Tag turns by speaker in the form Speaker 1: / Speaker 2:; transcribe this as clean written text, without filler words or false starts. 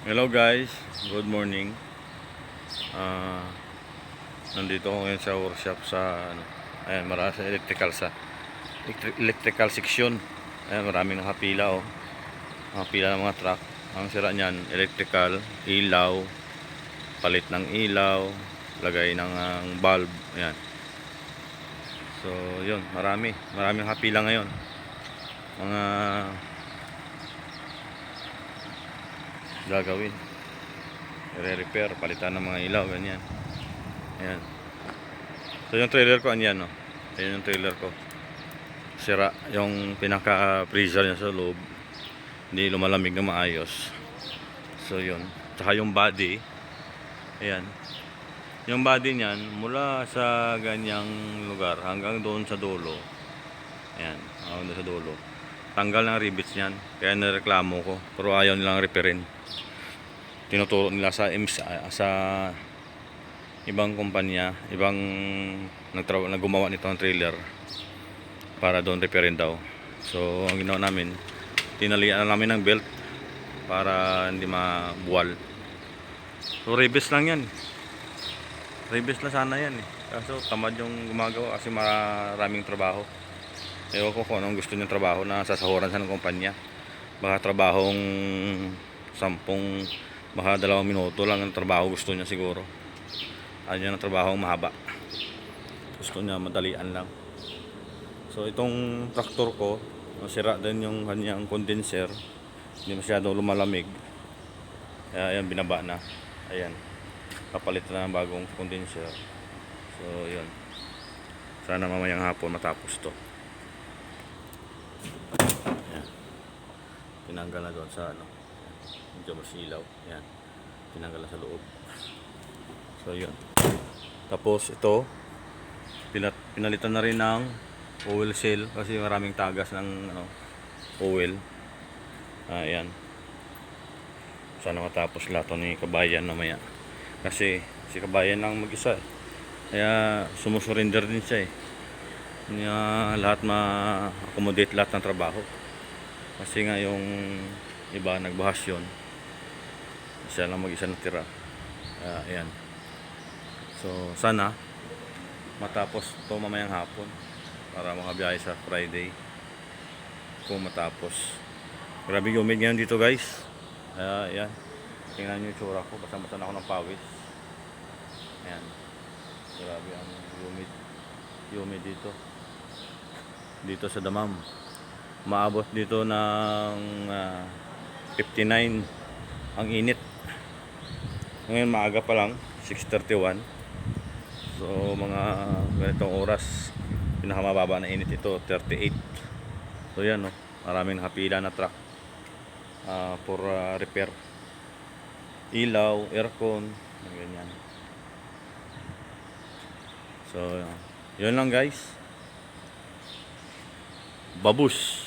Speaker 1: Hello guys, good morning. Ah, Nandito ako ngayon sa workshop sa ayan, marami sa electrical section. Ayan, maraming nakapila oh. Nakapila ng mga truck. Ang sira niyan, electrical, ilaw, palit ng ilaw, lagay ng bulb. Ayan. So, yun, maraming nakapila ngayon. Mga gagawin. I-repair, palitan ng mga ilaw, ganyan. Ayan. So yung trailer ko anyan, no. Ayan yung trailer ko. Sira yung pinaka freezer niya sa loob. Hindi lumalamig na maayos. So yun. Tsaka yung body. Ayan. Yung body niyan mula sa ganyang lugar hanggang doon sa dulo. Ayan, hanggang doon sa dulo. Tanggal ng rivets niyan. Kaya nireklamo ko. Pero ayaw nilang repairin. Tinuturo nila sa ibang kumpanya, ibang naggumawa nito ng trailer para doon repairin daw. So ang ginawa namin, tinalian na namin ng belt para hindi mabuwal. So ribes lang yan, ribes na sana yan eh. Kaso tamad yung gumagawa kasi maraming trabaho. Ewan ko kung anong gusto niyang trabaho na sasahuran sa ng kumpanya. Baka trabahong 2 minuto lang ang trabaho gusto niya siguro. Ayaw niya ng trabaho mahaba. Gusto niya madalian lang. So itong traktor ko, nasira din yung kanyang condenser. Hindi masyado lumalamig. Kaya ayan, binaba na. Ayan. Kapalit na ng bagong condenser. So yun. Sana mamayang hapon matapos to. Ayan. Tinanggal na doon sa medyo masilaw. Ayan. Tinanggal na sa loob. So yun. Tapos ito, pinalitan na rin ng oil seal kasi maraming tagas ng oil. Ayan. Sana matapos lahat ni Kabayan mamaya. Kasi si Kabayan lang mag-isa eh. Kaya sumusurrender din siya eh. Niya lahat ma-accommodate lahat ng trabaho. Kasi nga yung iba nagbahasyon. Siya lang mag-isa natira. Ayan. So sana matapos to mamayang hapon para makabiyahe sa Friday kung matapos. Grabe humid ngayon dito guys. Ayan. Tingnan nyo yung tsura ko. Basa-basa na ako ng pawis. Ayan. Grabe ang humid. Humid dito. Dito sa Damam. Maabot dito ng 59 ang init. Ngayon maaga pa lang. 6:31. So mga ganitong oras pinakamababa na init ito 38. So yan no, maraming nakapila na truck for repair, ilaw, aircon, ganyan. So yun lang guys, babus.